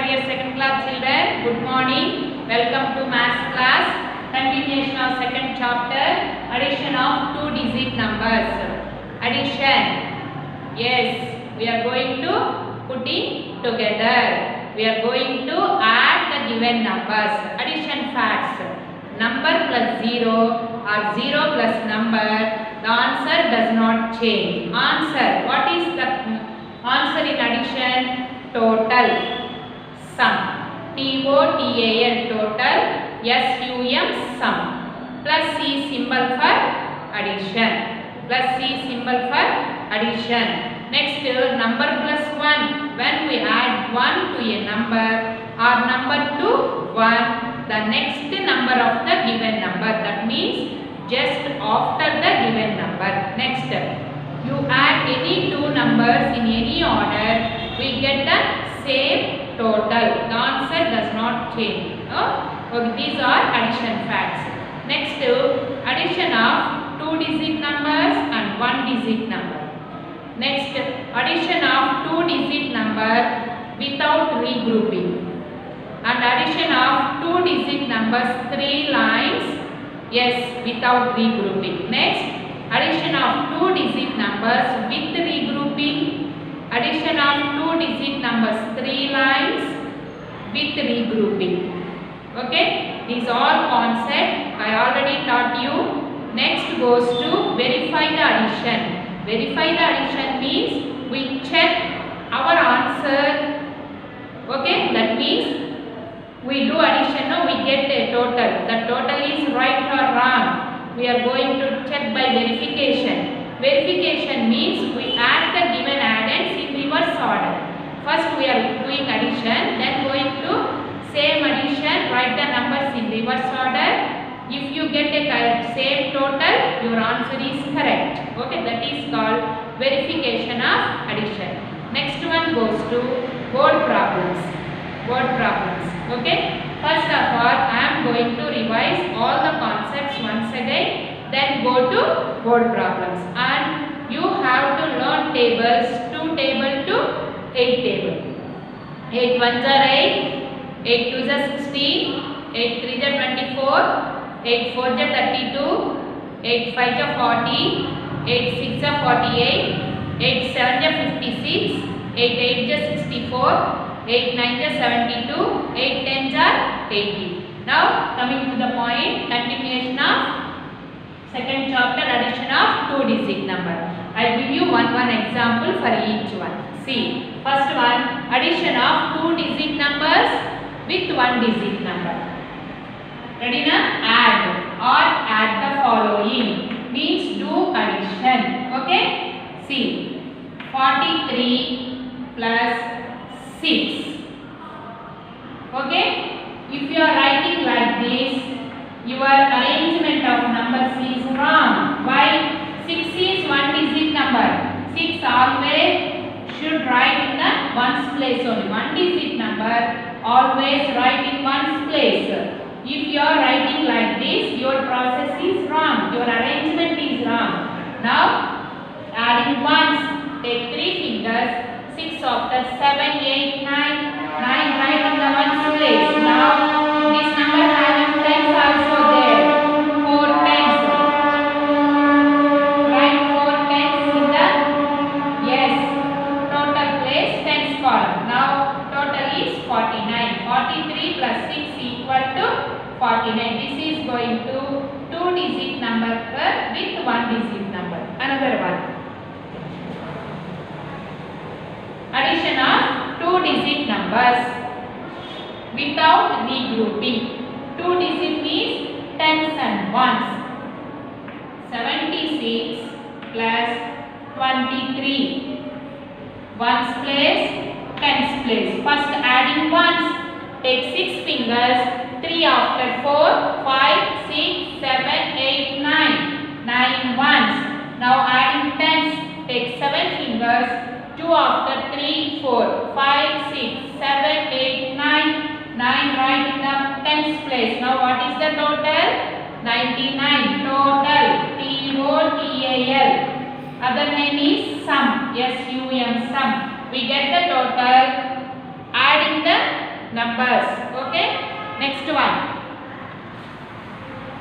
dear second class children, good morning. Welcome to maths class. Continuation of second chapter, addition of two-digit numbers. Addition. Yes, we are going to put it together. We are going to add the given numbers. Addition facts. Number plus 0 or 0 plus number, the answer does not change. Answer. What is the answer in addition? Total. Sum. T-O-T-A-L. Total. S-U-M. Sum. Plus C symbol for addition. Plus C symbol for addition. Next, number plus 1. When we add 1 to a number or number to 1, the next number of the given number. That means just after the given number. Next, you add any two numbers in any order, we get the same total. The answer does not change. Okay, these are addition facts. Next, addition of two-digit numbers and one-digit number. Next, addition of two-digit number without regrouping. And addition of two-digit numbers 3 lines, yes, without regrouping. Next, addition of two-digit numbers with regrouping. Addition of two-digit numbers 3 lines with regrouping. Okay, these all concepts I already taught you. Next goes to verify the addition. Verify the addition means we check our answer. Okay, that means we do addition, now we get a total. The total is right or wrong. We are going to check by verification. Verification means we add the given addends in reverse order. First we are doing addition, then going to same addition, write the numbers in reverse order. If you get a same total, your answer is correct. Okay, that is called verification of addition. Next one goes to word problems. Word problems. Okay, first of all I am going to revise all the concepts once again, then go to word problems. And you have to learn tables, 2 table to 8 table. 8 ones are 8, 8 twos are 16, 8 threes are 24, 8 fours are 32, 8 fives are 40, 8 sixes are 48, 8 sevens are 56, 8 eights are 64, 8 nines are 72, 8 tens are 80. Now coming to the point, continuation of second chapter, addition of two-digit number. I will give you one example for each one. See, first one, addition of two-digit numbers with one-digit number. Ready na? Add or add the following means do addition. Okay? See, 43 plus 6. Okay? If you are writing like this, your arrangement of numbers is wrong. Why? 6 is one-digit number. 6 always should write in the ones place only. One-digit number always write in ones place. If you are writing like this, your process is wrong. Your arrangement is wrong. Now, adding ones, take 3 fingers. 6 after 7, 8, 9. 9 right in the ones place. Now, this number having tens also there. 4 tens. Write 4 tens in the, yes, total place, tens column. Now, total is 49. 43 plus 6 equal to 49. This is going to two-digit number with one-digit number. Another one. Addition of two-digit numbers without regrouping. Two-digit means tens and ones. 76 plus 23. Ones place, tens place. First adding ones. Take 6 fingers. 3 after 4, 5, 6, 7, 8, 9. 9 ones. Now adding tens. Take 7 fingers. 2 after 3, 4, 5, 6, 7, 8, 9. 9 right in the tens place. Now what is the total? 99. Total. T-O-T-A-L. Other name is sum. S-U-M. Sum. We get the total. Adding the numbers. Okay. Next one.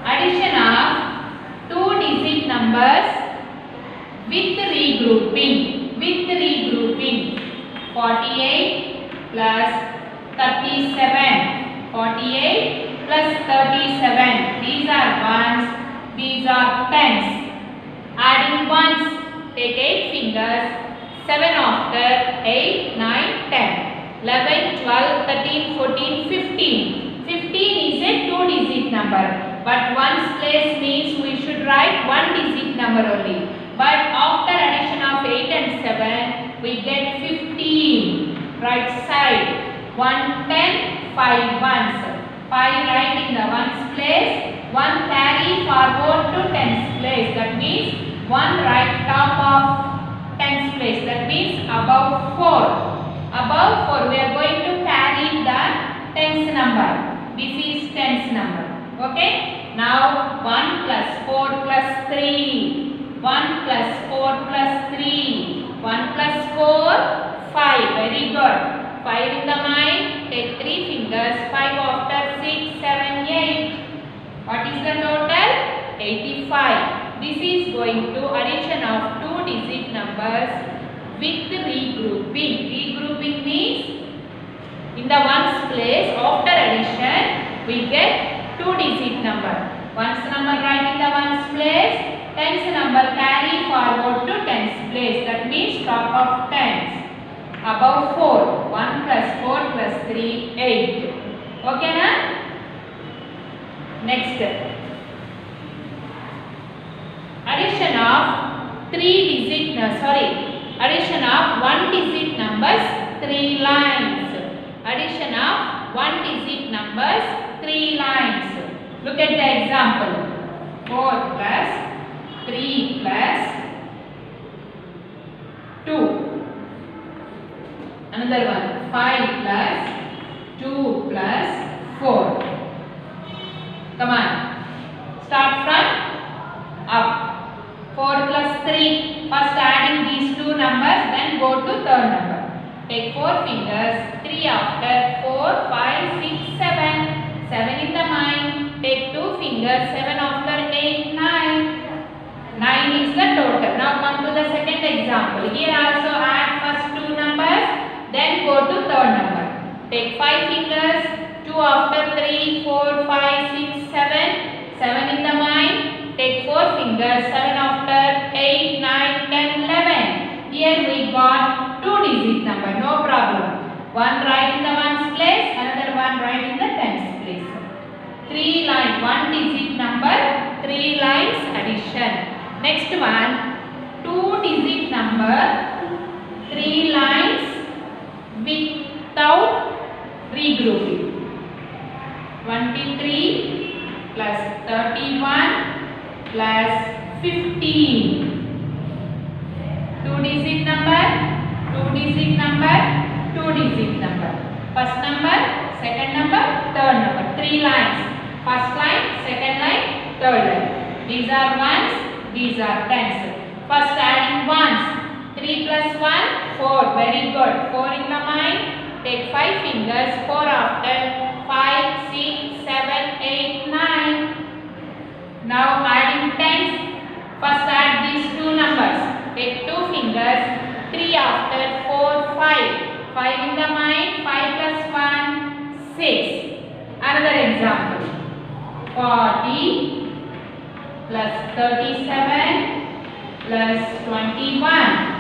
Addition of two-digit numbers with regrouping. With regrouping. 48 plus 37. 48 plus 37. These are ones. These are tens. Adding ones. Take 8 fingers. 7 after 8, 9, 10. 11, 12, 13, 14, 15. 15 is a two-digit number. But ones place means we should write one-digit number only. But after addition of 8 and 7, we get 15. Right side. 1, 10, 5 ones. 5 right in the ones place. 1 carry forward to tens place. That means 1 right top of tens place. That means above 4. Above 4 we are going to carry the tens number. This is tens number. Okay. Now 1 plus 4 plus 3. 1 plus 4 plus 3. 1 plus 4, 5. Very good. 5 in the mind. Take 3 fingers. 5 after 6, 7, 8. What is the total? 85. This is going to addition of two-digit numbers with regrouping. Regrouping means in the ones place after addition we get two-digit number. Ones number right in the ones place. Tens number carry forward to tens place. That means top of tens. Above 4. 1 plus 4 plus 3, 8. Okay na? Next. Addition of addition of one-digit numbers, 3 lines. Addition of one-digit numbers, 3 lines. Look at the example. 4 plus 3 plus 2. Another one. 5 plus 2 plus 4. Come on. Start from up. 4 plus 3. First adding these two numbers, then go to third number. Take 4 fingers. 3 after 4, 5, 6, 7. 7 in the mind. Take 2 fingers. 7 after 8, 9. 9 is the total. Now come to the second example. Here also add first two numbers, then go to third number. Take 5 fingers. 2 after 3, 4, 5, 6, 7. 7 in the mind. Take 4 fingers. 7 after 8, 9, 10, 11. Here we got two-digit number. No problem. One right in the ones place. Another one right in the tens place. 3 lines. One-digit number. 3 lines addition. Next one. Two-digit number. 3 lines without regrouping. 23 plus 31 plus 15. Two-digit number, two-digit number, two-digit number. First number, second number, third number. 3 lines. First line, second line, third line. These are ones, these are tens. First adding ones. 3 plus 1, 4. Very good. 4 in the mind. Take 5 fingers. 4 after 5, 6, 7, 8, 9. Now adding tens. First add these two numbers. Take 2 fingers. 3 after 4, 5. 5 in the mind. 5 plus 1, 6. Another example. 40 plus 37 plus 21.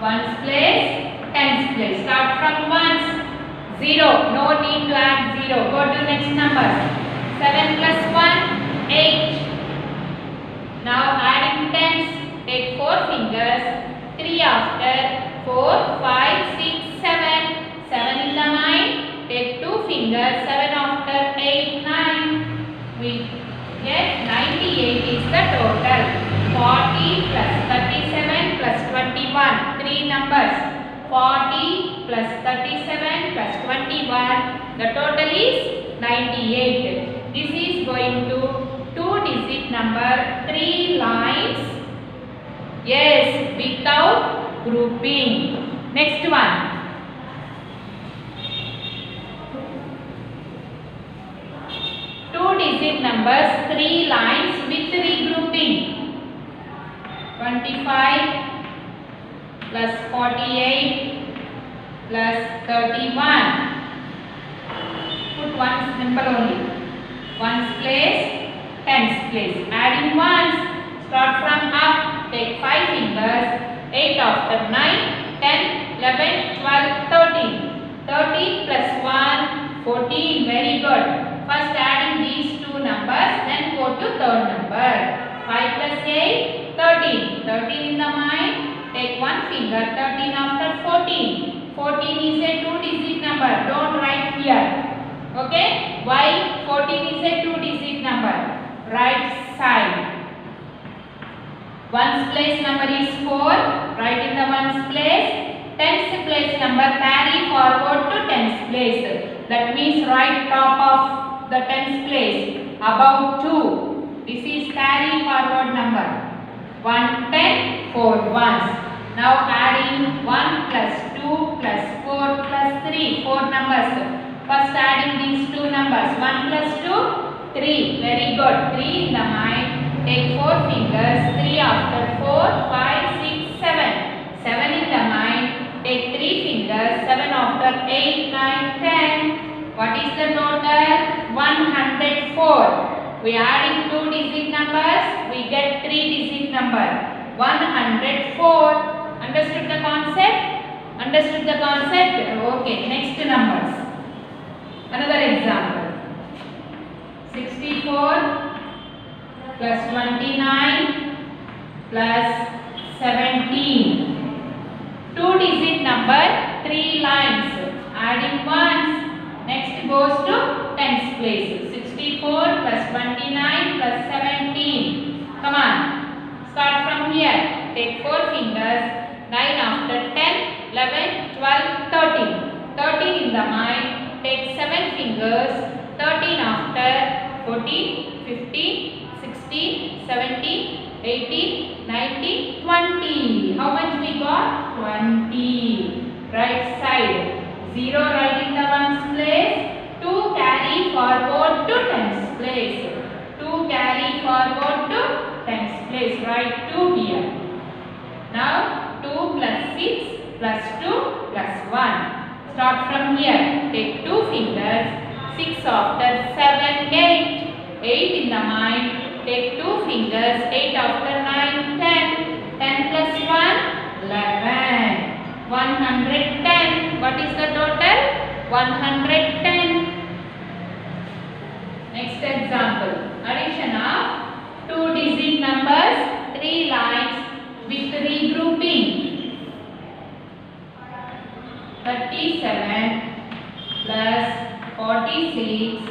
Ones place, tens place. Start from ones. 0. No need to add 0. Go to next number. 7 plus 1, 8. Now adding tens. Take 4 fingers. 3 after 4, 5, 6, 7. 7 in the mind. Take 2 fingers. 7 after 8, 9. We get 98 is the total. 40 plus 37 plus 21. 3 numbers. 40 plus 37 plus 21. The total is 98. This is going to two-digit number, 3 lines. Yes, without grouping. Next one. digit numbers, 3 lines with regrouping. 25 plus 48 plus 31. Put ones symbol only. Ones place, tens place. Adding ones. Start from up. Take 5 fingers. 8 after 9, 10, 11, 12, 13. 13 plus 1, 14. Very good. First adding these two numbers, then go to third number. 5 plus 8, 13. 13 in the mind. Take one finger. 13 after 14. 14 is a 2-digit number. Don't write here. Okay? Why 14 is a 2-digit number? Right side. Ones place number is 4. Write in the ones place. Tens place number carry forward to tens place. That means right top of the tens place. Above 2. This is carry forward number. 1, 10, 4 ones. Now adding 1 plus 2 plus 4 plus 3. 4 numbers. First adding these two numbers. 1 plus 2, 3. Very good. 3 in the mind. Take 4 fingers. 3 after 4, 5, 6, 7. 7 in the mind. Take 3 fingers. 7 after 8, 9, 10. What is the total? 104. We are adding 2-digit numbers. We get 3-digit number. 104. Understood the concept? Understood the concept? Okay. Next numbers. Another example. 64 plus 29 plus 17. 2-digit number, 3 lines. Adding ones. Next goes to tens place. 64 plus 29 plus 17. Come on. Start from here. Take 4 fingers. 9 after 10, 11, 12, 13. 13 in the mind. Take 7 fingers. 13 after 14, 15, 16, 17, 18, 19, 20. How much we got? 20. Right side. 0 right in the ones place. 2 carry forward to tens place. 2 carry forward to tens place. Write 2 here. Now 2 plus 6 plus 2 plus 1. Start from here. Take 2 fingers. 6 after 7, 8. 8 in the mind. Take 2 fingers. 8 after 9, 10. 10 plus 1, 11. 110. What is the total? 110. Next example. Addition of 2-digit numbers, 3 lines with regrouping. 37 plus 46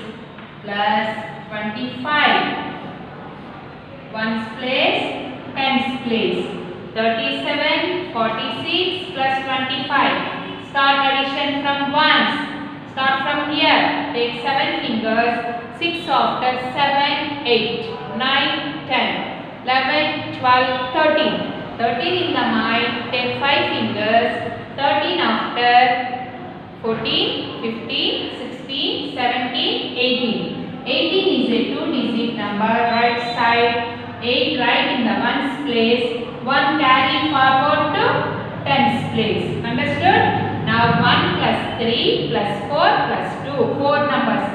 plus 25. Ones place, tens place. 37, 46 plus 25. Start addition from ones. Start from here. Take 7 fingers. 6 after 7, 8, 9, 10, 11, 12, 13. 13 in the mind. Take 5 fingers. 13 after 14, 15, 16, 17, 18. 18 is a 2-digit number. Right side. 8 right in the ones place. 1 carry forward to tens place. Understood? Now 1 plus 3 plus 4 plus 2. 4 numbers.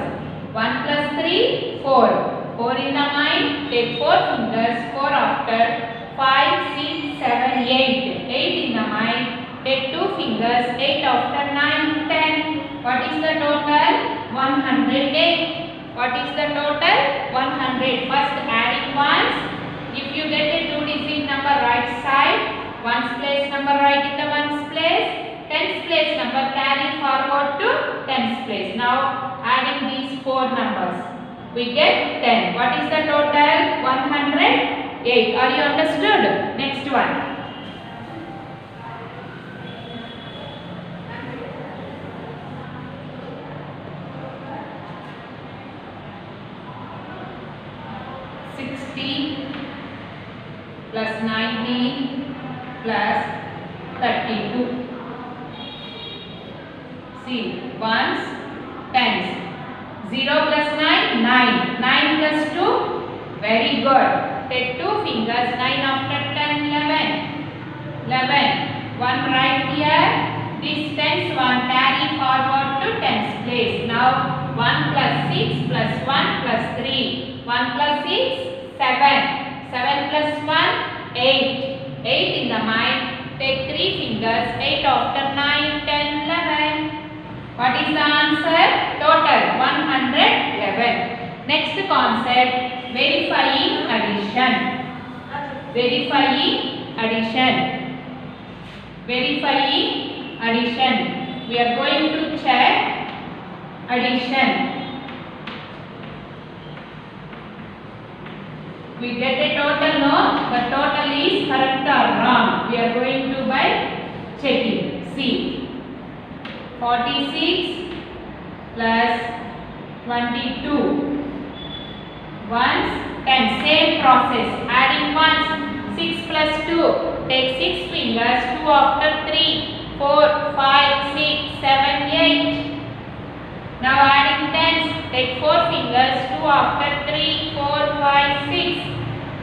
1 plus 3, 4. 4 in the mind. Take 4 fingers. 4 after 5, 6, 7, 8. 8 in the mind. Take 2 fingers. 8 after 9, 10. What is the total? 108. What is the total? 100. First adding ones. If you get a 2-digit number right side, ones place number right in the ones place, tens place number carry forward to tens place. Now adding these 4 numbers, we get 10. What is the total? 108. Are you understood? Next one. Plus 19 plus 32. See, ones, tens. 0 plus 9, 9. 9 plus 2, very good. Take 2 fingers, 9 after 10, 11. 11. 1 right here. This tens 1 carry forward to tens place. Now 1 plus 6 plus 1 plus 3. 1 plus 6, 7. 7 plus 1, 8. 8 in the mind. Take 3 fingers, 8 after 9, 10, 11. What is the answer? Total 111. Next concept, verifying addition. Verifying addition. Verifying addition. We are going to check addition. We get a total, no? The total is correct or wrong. We are going to by checking. See. 46 plus 22. Ones 10. Same process. Adding ones. 6 plus 2. Take 6 fingers. 2 after 3. 4, 5, 6, 7, 8. Now adding tens. Take 4 fingers. 2 after 3. 4, 5, 6.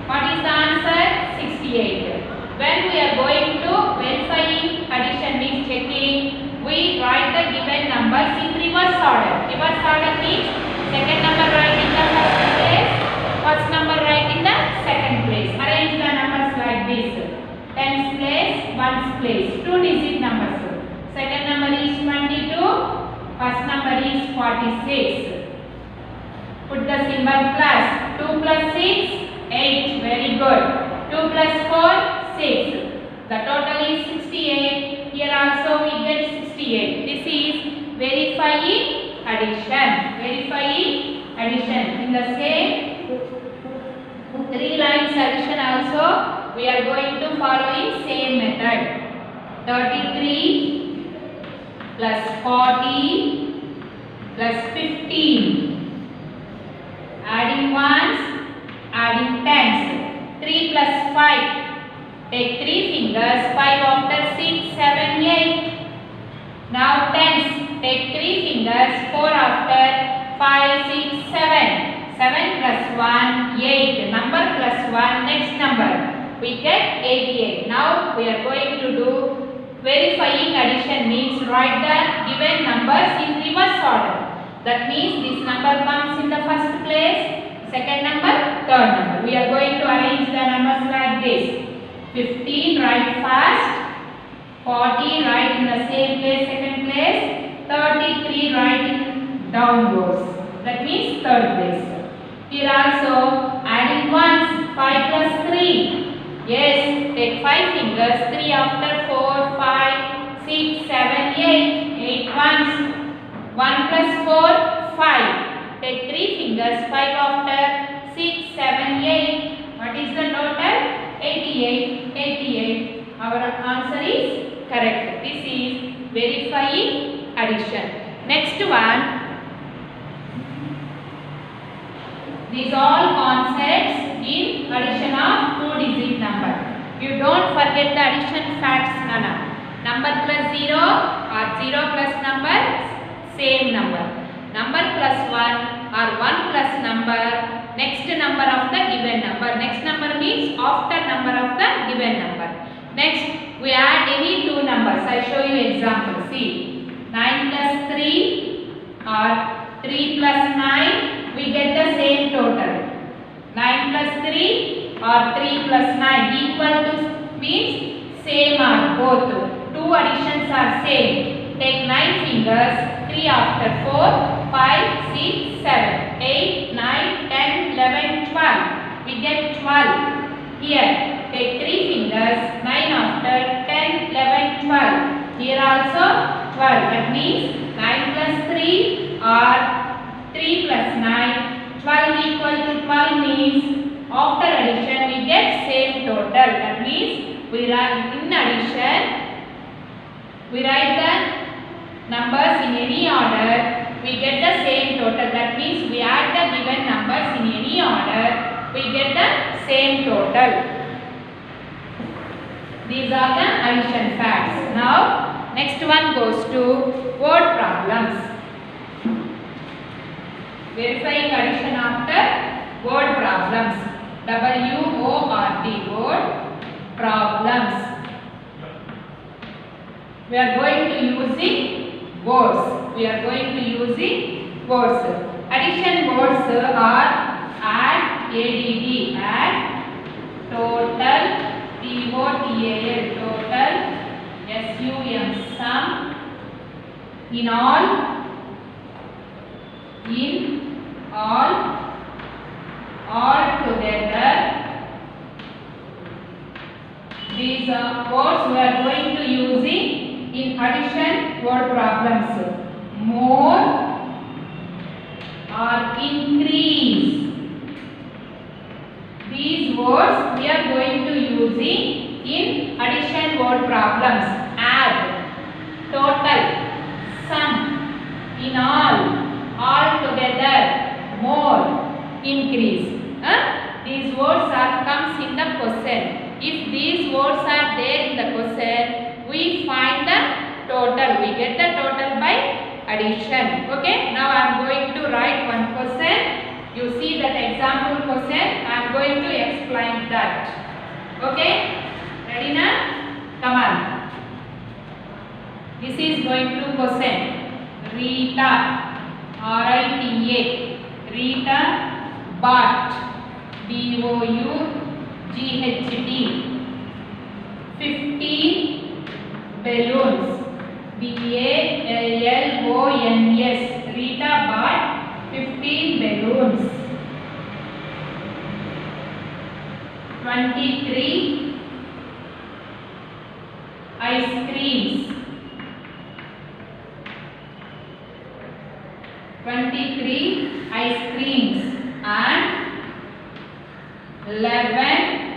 What is the answer? 68. When we are going to verifying addition means checking, we write the given numbers in reverse order. Reverse order means second number right in the first place, first number right in the second place. Arrange the numbers like this. Tens place, ones place, 2 digit numbers. Second number is 22, first number is 46. Put the symbol plus. 2 plus 6, 8. Very good. 2 plus 4, 6. The total is 68. Here also we get 68. This is verifying addition. Verifying addition. In the same 3 lines addition also we are going to follow in same method. 33 plus 40 plus 15. Adding ones, adding tens. 3 plus 5. Take 3 fingers, 5 after 6, 7, 8. Now tens. Take 3 fingers, 4 after 5, 6, 7. 7 plus 1, 8. Number plus 1, next number. We get 88. Now we are going to do verifying addition means write the given numbers in reverse order. That means this number comes in the first place, second number, third number. We are going to arrange the numbers like this. 15 write first, 40 write in the same place, second place, 33 write in downwards. That means third place. Here also adding ones, 5 plus 3. Yes, take 5 fingers, 3 after 4, 5, 6, 7, 8. 8 ones. 1 plus 4, 5. Take 3 fingers, 5 after 6, 7, 8. What is the total? 88. 88. Our answer is correct. This is verifying addition. Next one. These all concepts in addition of 2-digit number. You don't forget the addition facts, Nana. Number plus 0 or 0 plus number, same number. Number plus 1 or 1 plus number, next number of the given number. Next number means after number of the given number. Next, we add any 2 numbers. I show you example. See, 9 plus 3 or 3 plus 9, we get the same total. 9 plus 3 or 3 plus 9 equal to means same or both. 2 additions are same. Take 9 fingers, 3 after 4, 5, 6, 7, 8, 9, 10, 11, 12. We get 12. Here, take 3 fingers, 9 after 10, 11, 12. Here also 12. That means 9 plus 3 or 3 plus 9. 12 equal to 12 means after addition we get same total. That means we write in addition, we write the numbers in any order, we get the same total. That means we add the given numbers in any order, we get the same total. These are the addition facts. Now next one goes to word problems. Verifying addition after word problems. WORD, word problems. We are going to using words. We are going to using words. Addition words are add, ADD, add, total, TOTAL, total, SUM, sum, in all, together. These are words we are going to using in addition word problems. More or increase. These words we are going to using in addition word problems. Add, total, sum, in all together, more, increase. These words are comes in the question. If these words are there in the question, we find the total. We get the total by addition. Okay. Now I am going to write one question. You see that example question. I am going to explain that. Okay. Ready now? Come on. This is going to question. Rita, RITA, Rita bought, BOUGHT, 15 balloons, BALLONS. Rita bought 15 balloons. 23 ice creams. 23 ice creams and 11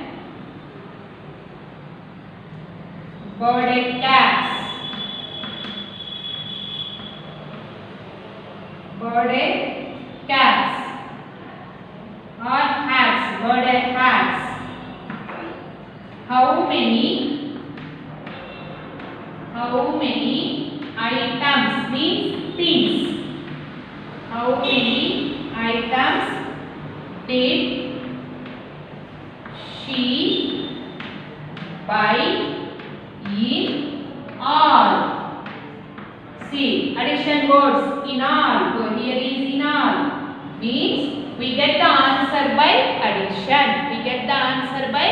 birthday cats. Birthday cats or hats, birthday hats. How many items means things. How many items did she buy in all? See, addition words in all. So here is in all. Means we get the answer by addition. We get the answer by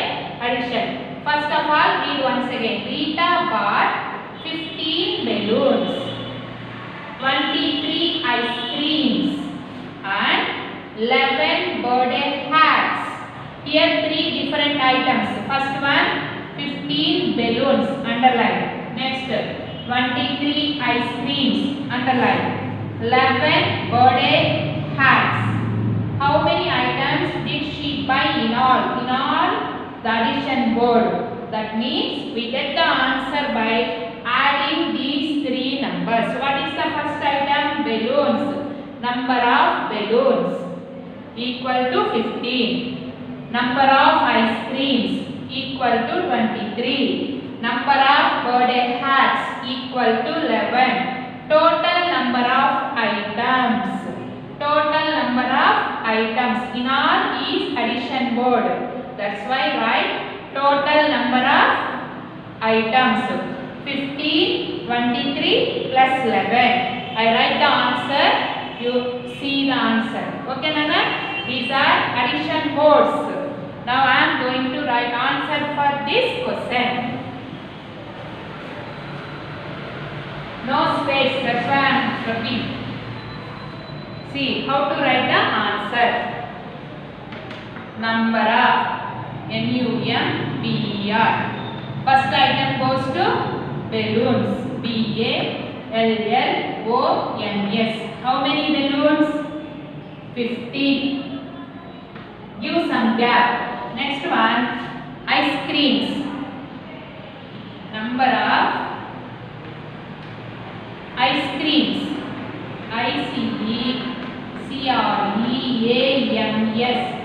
addition. First of all, read once again. Rita bought 15 balloons, 23 ice creams and 11 birthday hats. Here three different items. First one 15 balloons, underline. Next 23 ice creams, underline. 11 birthday hats. How many items did she buy in all? In all, the addition word. That means we get the answer by adding these three numbers. What is the first item? Balloons. Number of balloons equal to 15. Number of ice creams equal to 23. Number of birthday hats equal to 11. Total number of items. Total number of items in all is addition word. That's why write total number of items. 15, 23 plus 11. I write the answer. You see the answer. Okay, Nana? These are addition words. Now I am going to write answer for this question. No space. That's why I am repeating. See how to write the answer. Number of, NUMBER. First item goes to balloons, BALLONS. How many balloons? 50. Give some gap. Next one, ice creams. Number of ice creams, ICECREAMS,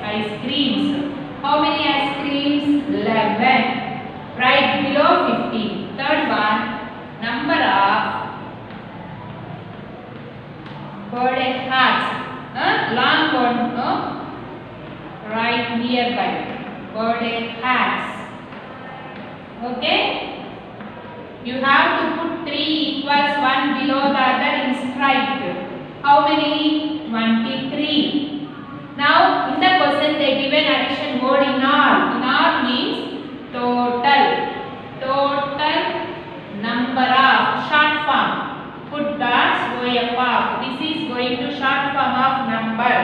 ice creams. How many ice creams? 11. Right below 50. Third one, number of birthday hats. want to write nearby. Birthday hats. Okay. You have to put 3 equals 1 below the other in straight. How many? 23. Now in the question they given addition word in all. In all means total. Total number of short form. Put dots OF. This is going to short form of number.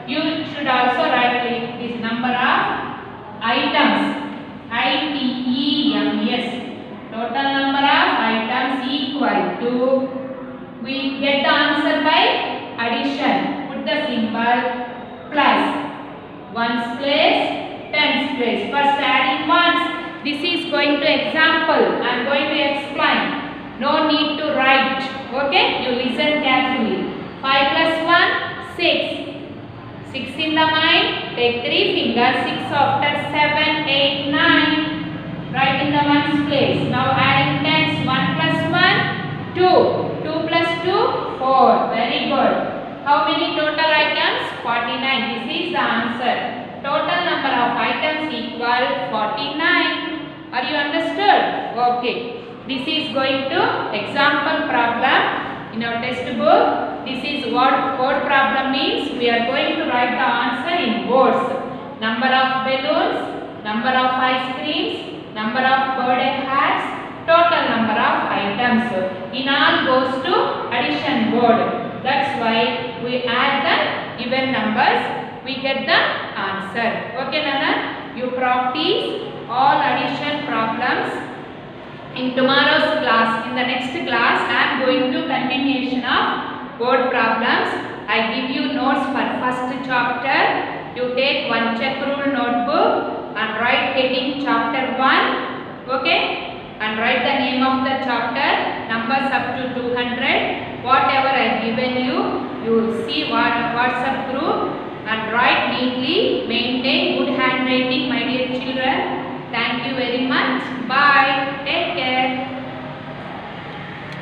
You should also write this number of items. ITEMS. Total number of items equal to. We get the answer by addition. Put the symbol plus. Ones place, tens place. First adding ones. This is going to example. I am going to explain. No need to write. Okay? You listen carefully. 5 plus 1, 6. 6 in the mind. Take 3 fingers. 6 after 7, 8, 9. Write in the ones place. Now adding tens. 1 plus 1, 2. 2 plus 2, 4. Very good. How many total items? 49. This is the answer. Total number of items equal 49. Are you understood? Okay. This is going to example problem in our textbook. This is what word problem means. We are going to write the answer in words. Number of balloons, number of ice creams, number of birthday hats, total number of items. In all goes to addition word. That's why we add the given numbers. We get the answer. Okay, Nana? You practice all addition problems. In tomorrow's class, in the next class, I am going to continuation of word problems. I give you notes for first chapter. You take one check rule notebook and write heading chapter 1. Okay? And write the name of the chapter, numbers up to 200. Whatever I given you, you will see WhatsApp group and write neatly. Maintain good